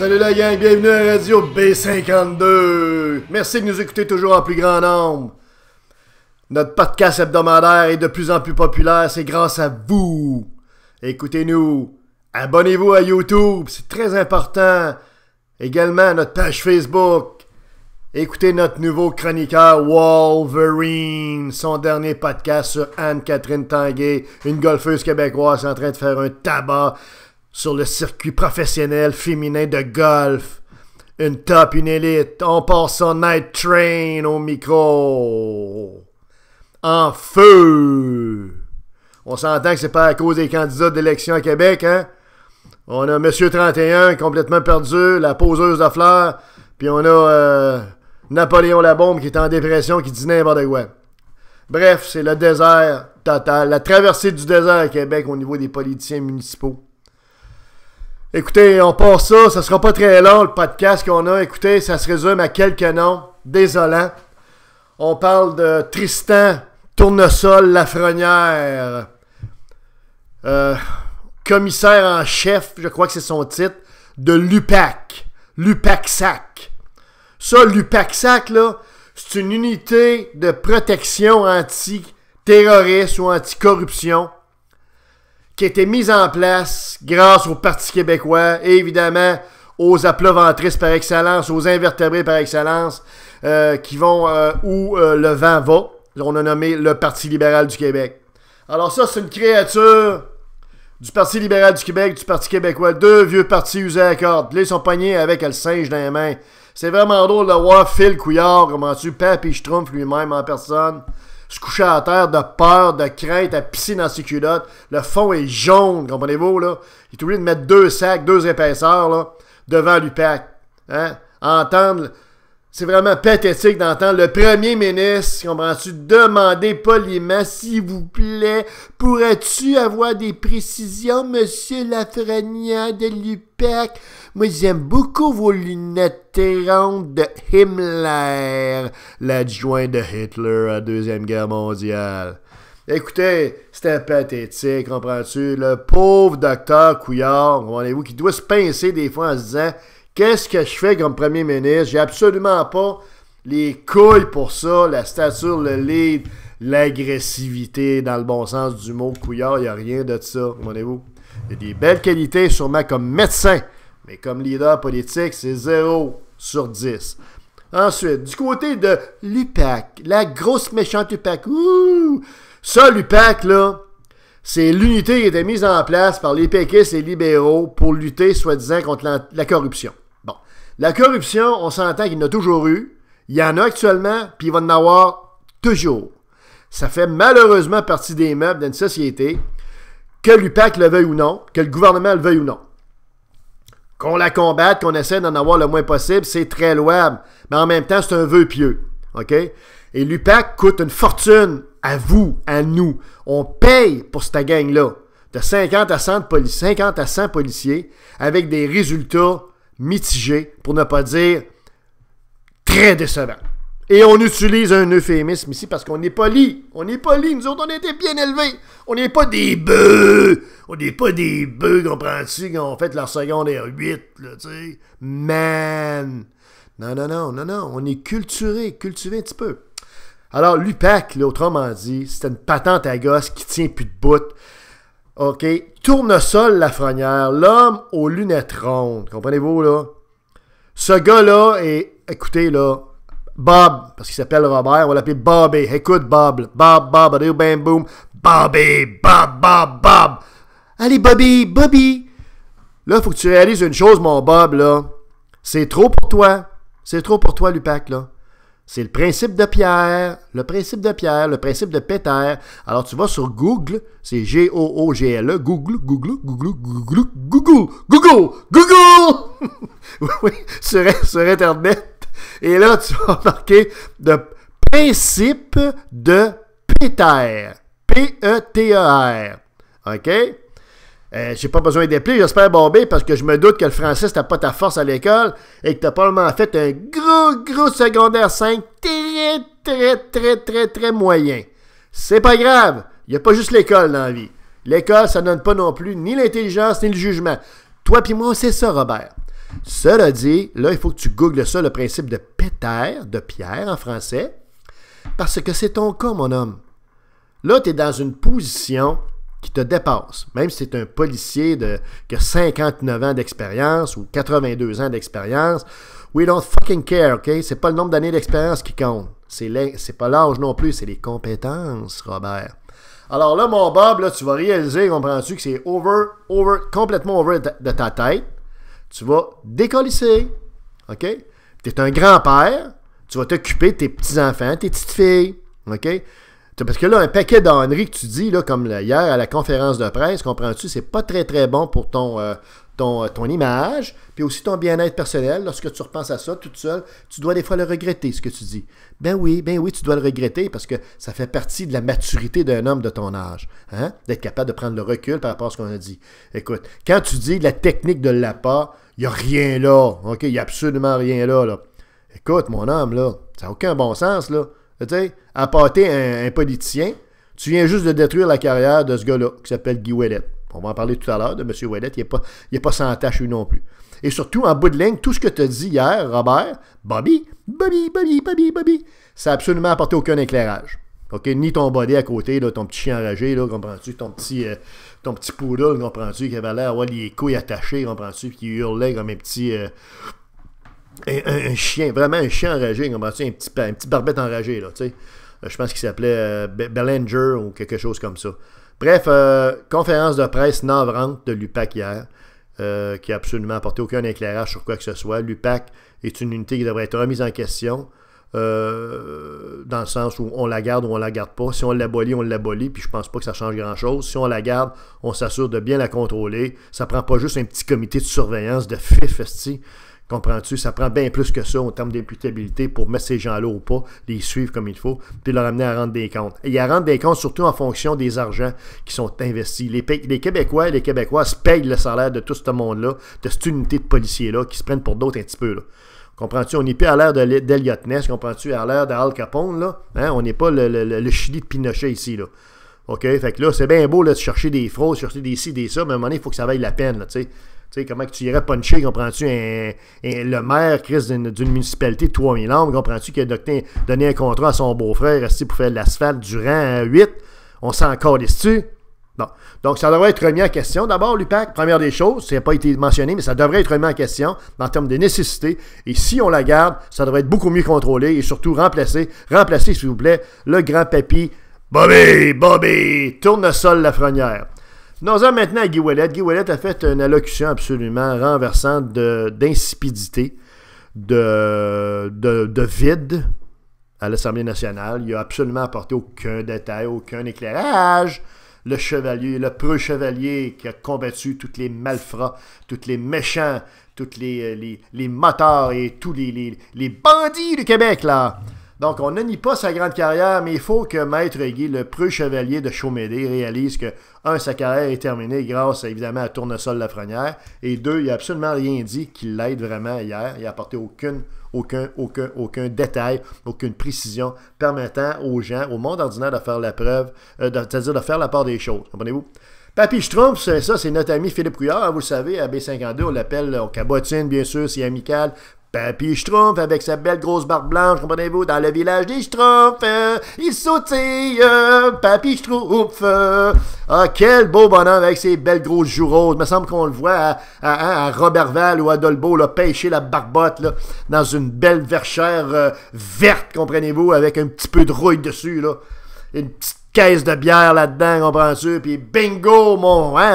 Salut la gang, bienvenue à la radio B52. Merci de nous écouter toujours en plus grand nombre. Notre podcast hebdomadaire est de plus en plus populaire, c'est grâce à vous. Écoutez-nous, abonnez-vous à YouTube, c'est très important. Également notre page Facebook. Écoutez notre nouveau chroniqueur Wolverine, son dernier podcast sur Anne-Catherine Tanguay, une golfeuse québécoise en train de faire un tabac sur le circuit professionnel féminin de golf. Une top, une élite. On passe son Night Train au micro. En feu. On s'entend que c'est pas à cause des candidats d'élection à Québec, hein? On a Monsieur 31 complètement perdu, la poseuse de fleurs, puis on a Napoléon Labombe qui est en dépression, qui dit n'importe quoi. Bref, c'est le désert total, la traversée du désert à Québec au niveau des politiciens municipaux. Écoutez, on passe ça, ça sera pas très long le podcast qu'on a. Écoutez, ça se résume à quelques noms désolants. On parle de Tristan Tournesol Lafrenière, commissaire en chef, je crois que c'est son titre, de l'UPAC. L'UPAC-SAC. Ça, l'UPAC-SAC, là, c'est une unité de protection anti-terroriste ou anti-corruption qui a été mise en place grâce au Parti québécois et évidemment aux aploventristes par excellence, aux invertébrés par excellence, qui vont où le vent va. On a nommé le Parti libéral du Québec. Alors ça, c'est une créature du Parti libéral du Québec, du Parti québécois, deux vieux partis usés à corde. Là, ils sont pognés avec le singe dans les mains. C'est vraiment drôle de voir Phil Couillard, comment tu, Papy Schtroumpf lui-même en personne, se coucher à terre de peur, de crainte, à pisser dans ses culottes. Le fond est jaune, comprenez-vous, là? Il est obligé de mettre deux sacs, deux épaisseurs, là, devant l'UPAC. Hein? Entendre... C'est vraiment pathétique d'entendre le premier ministre, comprends-tu, demander poliment, s'il vous plaît, pourrais-tu avoir des précisions, monsieur Lafrenière de l'UPAC? Moi, j'aime beaucoup vos lunettes rondes de Himmler, l'adjoint de Hitler à la Deuxième Guerre mondiale. Écoutez, c'était pathétique, comprends-tu? Le pauvre docteur Couillard, comprenez-vous, qui doit se pincer des fois en se disant... Qu'est-ce que je fais comme premier ministre? J'ai absolument pas les couilles pour ça, la stature, le lead, l'agressivité dans le bon sens du mot. Couillard, il n'y a rien de ça, comprenez-vous? Il y a des belles qualités sûrement comme médecin, mais comme leader politique, c'est 0 sur 10. Ensuite, du côté de l'UPAC, la grosse méchante UPAC. Ouh! Ça, l'UPAC, là, c'est l'unité qui a été mise en place par les péquistes et les libéraux pour lutter, soi-disant, contre la corruption. Bon. La corruption, on s'entend qu'il y en a toujours eu. Il y en a actuellement, puis il va en avoir toujours. Ça fait malheureusement partie des meubles d'une société, que l'UPAC le veuille ou non, que le gouvernement le veuille ou non. Qu'on la combatte, qu'on essaie d'en avoir le moins possible, c'est très louable. Mais en même temps, c'est un vœu pieux. OK? Et l'UPAC coûte une fortune à vous, à nous. On paye pour cette gang-là de 50 à 100 policiers avec des résultats mitigés, pour ne pas dire très décevants. Et on utilise un euphémisme ici parce qu'on est poli. On est poli. Nous autres, on a été bien élevés. On n'est pas des bœufs. On n'est pas des bœufs, comprends-tu, qui ont fait leur secondaire 8, là, tu sais. Man. Non. On est culturé un petit peu. Alors, l'UPAC, là, autrement dit, c'était une patente à gosse qui tient plus de bout. OK? Tournesol Lafrenière, l'homme aux lunettes rondes. Comprenez-vous, là? Ce gars-là est, écoutez, là, Bob, parce qu'il s'appelle Robert, on va l'appeler Bobby. Écoute, Bob. Bob, bam, boom. Bobby, Bob. Allez, Bobby. Là, il faut que tu réalises une chose, mon Bob, là. C'est trop pour toi. C'est trop pour toi, l'UPAC, là. C'est le principe de Pierre, le principe de Péter. Alors, tu vas sur Google, c'est Google, Google. Oui, sur Internet. Et là, tu vas marquer de principe de Péter. P-E-T-E-R. OK? J'ai pas besoin d'appeler, j'espère Bobby, parce que je me doute que le français, c'était pas ta force à l'école et que t'as probablement fait un gros secondaire 5 très moyen. C'est pas grave, il y a pas juste l'école dans la vie. L'école, ça donne pas non plus ni l'intelligence ni le jugement. Toi pis moi, c'est ça, Robert. Cela dit, là, il faut que tu googles ça, le principe de Péter, de Pierre en français, parce que c'est ton cas, mon homme. Là, tu es dans une position qui te dépasse. Même si tu es un policier qui a 59 ans d'expérience ou 82 ans d'expérience, we don't fucking care, OK? C'est pas le nombre d'années d'expérience qui compte. C'est pas l'âge non plus, c'est les compétences, Robert. Alors là, mon Bob, là, tu vas réaliser, comprends-tu, que c'est complètement over de ta tête. Tu vas décollisser, OK? Tu es un grand-père, tu vas t'occuper de tes petits-enfants, tes petites filles, OK? Parce que là, un paquet d'âneries que tu dis, là, comme hier à la conférence de presse, comprends-tu, c'est pas très, très bon pour ton image, puis aussi ton bien-être personnel. Lorsque tu repenses à ça toute seule, tu dois des fois le regretter, ce que tu dis. Ben oui, tu dois le regretter parce que ça fait partie de la maturité d'un homme de ton âge, hein? D'être capable de prendre le recul par rapport à ce qu'on a dit. Écoute, quand tu dis la technique de l'appât, il n'y a rien là, OK? Il n'y a absolument rien là. Écoute, mon homme, là, ça n'a aucun bon sens, là. Tu sais, appâter un politicien, tu viens juste de détruire la carrière de ce gars-là, qui s'appelle Guy Ouellet. On va en parler tout à l'heure de M. Ouellet, il n'est pas sans tâche lui non plus. Et surtout, en bout de ligne, tout ce que tu as dit hier, Robert, Bobby, ça n'a absolument apporté aucun éclairage. OK? Ni ton body à côté, là, ton petit chien enragé, là, comprends-tu? Ton petit poodle, comprends-tu? Qui avait l'air d'avoir les couilles attachées, comprends-tu? Puis qui hurlait comme un petit... un chien, vraiment un chien enragé, comprends-tu? Un petit barbette enragé, là, tu sais. Je pense qu'il s'appelait Bellinger ou quelque chose comme ça. Bref, conférence de presse navrante de l'UPAC hier, qui n'a absolument apporté aucun éclairage sur quoi que ce soit. L'UPAC est une unité qui devrait être remise en question, dans le sens où on la garde ou on la garde pas. Si on l'abolit, on l'abolit, puis je pense pas que ça change grand-chose. Si on la garde, on s'assure de bien la contrôler. Ça prend pas juste un petit comité de surveillance de FIF, comprends-tu? Ça prend bien plus que ça en termes d'imputabilité pour mettre ces gens-là au pas, les suivre comme il faut, puis leur amener à rendre des comptes. Et à rendre des comptes surtout en fonction des argents qui sont investis. Les Québécois et les Québécoises payent le salaire de tout ce monde-là, de cette unité de policiers-là, qui se prennent pour d'autres un petit peu, là. Comprends-tu? On n'est plus à l'ère d'Eliot Ness, comprends-tu? À l'ère d'Al Capone, là. Hein? On n'est pas le Chili de Pinochet ici, là. OK? Fait que là, c'est bien beau là, de chercher des fraudes, chercher des ci, des ça, mais à un moment donné, il faut que ça vaille la peine, là, tu sais. Tu sais, comment que tu irais puncher, comprends-tu, le maire, Chris, d'une municipalité de 3000 âmes, comprends-tu, qui a donné un contrat à son beau-frère, resté pour faire de l'asphalte durant 8, on s'en calisse-tu? Bon. Donc, ça devrait être remis en question. D'abord, l'UPAC, première des choses, ça n'a pas été mentionné, mais ça devrait être remis en question en termes de nécessité. Et si on la garde, ça devrait être beaucoup mieux contrôlé et surtout remplacer, s'il vous plaît, le grand papy Bobby, Tournesol Lafrenière. Nous sommes maintenant à Guy Ouellet. Guy Ouellet a fait une allocution absolument renversante d'insipidité, de vide à l'Assemblée nationale. Il n'a absolument apporté aucun détail, aucun éclairage. Le chevalier, le preux chevalier qui a combattu tous les malfrats, tous les méchants, tous les motards et tous les bandits du Québec, là. Donc, on ne nie pas sa grande carrière, mais il faut que Maître Guy, le preux chevalier de Chaumédé, réalise que, un, sa carrière est terminée grâce, évidemment, à Tournesol Lafrenière, et deux, il n'a absolument rien dit qui l'aide vraiment hier. Il n'a apporté aucun détail, aucune précision permettant aux gens, au monde ordinaire, de faire la preuve, c'est-à-dire de faire la part des choses. Comprenez-vous? Papy Schtroumpf, c'est notre ami Philippe Couillard, hein, vous le savez, à B52, on l'appelle, on cabotine, bien sûr, c'est amical. Papy Schtroumpf, avec sa belle grosse barbe blanche, comprenez-vous, dans le village des Schtroumpfs, il sautille, Papy Schtroumpf. Ah, quel beau bonhomme avec ses belles grosses joues roses. Il me semble qu'on le voit à Robertval ou à Dolbeau, là, pêcher la barbotte, là, dans une belle verchère verte, comprenez-vous, avec un petit peu de rouille dessus, là. Une petite caisse de bière là-dedans, comprends-tu? Puis bingo,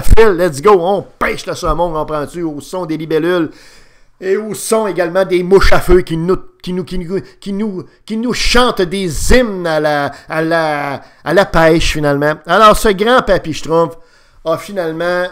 Phil, let's go, on pêche le saumon, comprends-tu, au son des libellules. Et où sont également des mouches à feu qui nous chantent des hymnes à la pêche, finalement. Alors, ce grand Papy Schtroumpf a finalement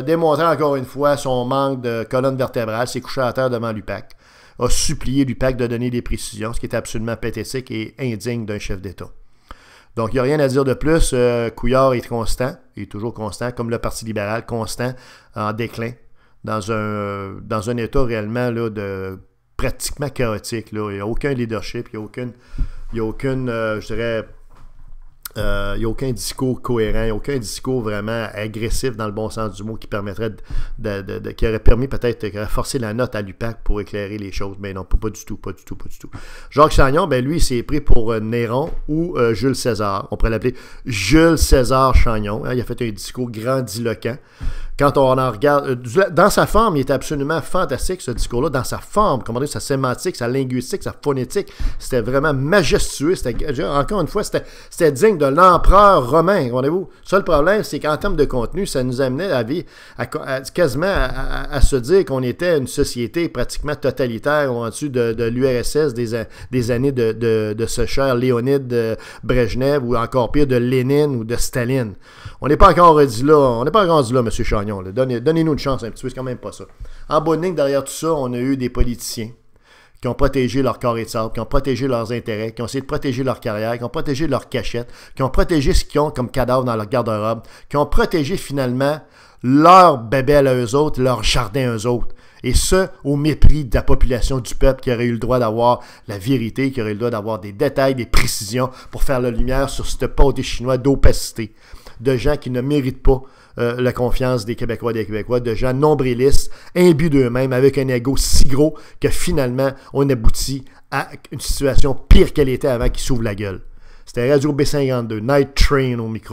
démontré encore une fois son manque de colonne vertébrale, s'est couché à terre devant l'UPAC, a supplié l'UPAC de donner des précisions, ce qui est absolument pathétique et indigne d'un chef d'État. Donc, il n'y a rien à dire de plus. Couillard est constant, il est toujours constant, comme le Parti libéral, constant, en déclin. Dans un état réellement là, de pratiquement chaotique. Là. Il n'y a aucun leadership, il n'y a aucune je dirais, Il n'y a aucun discours cohérent, il n'y a aucun discours vraiment agressif dans le bon sens du mot qui permettrait qui aurait permis peut-être de forcer la note à l'UPAC pour éclairer les choses. Mais non, pas du tout. Jacques Chagnon, ben lui, il s'est pris pour Néron ou Jules César. On pourrait l'appeler Jules César Chagnon. Il a fait un discours grandiloquent. Quand on en regarde, dans sa forme, il était absolument fantastique, ce discours-là. Dans sa forme, comment dire, sa sémantique, sa linguistique, sa phonétique, c'était vraiment majestueux. Encore une fois, c'était digne de l'empereur romain, comprenez-vous. Ça, le problème, c'est qu'en termes de contenu, ça nous amenait quasiment à se dire qu'on était une société pratiquement totalitaire en dessus de l'URSS des années de ce cher Léonid Brejnev ou encore pire de Lénine ou de Staline. On n'est pas encore rendu là, M. Chagnon. Donnez-nous une chance un petit peu, c'est quand même pas ça. En bonne ligne, derrière tout ça, on a eu des politiciens qui ont protégé leur corps et de sable, qui ont protégé leurs intérêts, qui ont essayé de protéger leur carrière, qui ont protégé leur cachette, qui ont protégé ce qu'ils ont comme cadavre dans leur garde-robe, qui ont protégé finalement leur bébelle à eux autres, leur jardin à eux autres. Et ce, au mépris de la population, du peuple qui aurait eu le droit d'avoir la vérité, qui aurait eu le droit d'avoir des détails, des précisions pour faire la lumière sur ce pâté chinois d'opacité. De gens qui ne méritent pas la confiance des Québécois et des Québécois, de gens nombrilistes, imbus d'eux-mêmes, avec un ego si gros que finalement, on aboutit à une situation pire qu'elle était avant qu'ils s'ouvrent la gueule. C'était Radio B52, Night Train au micro.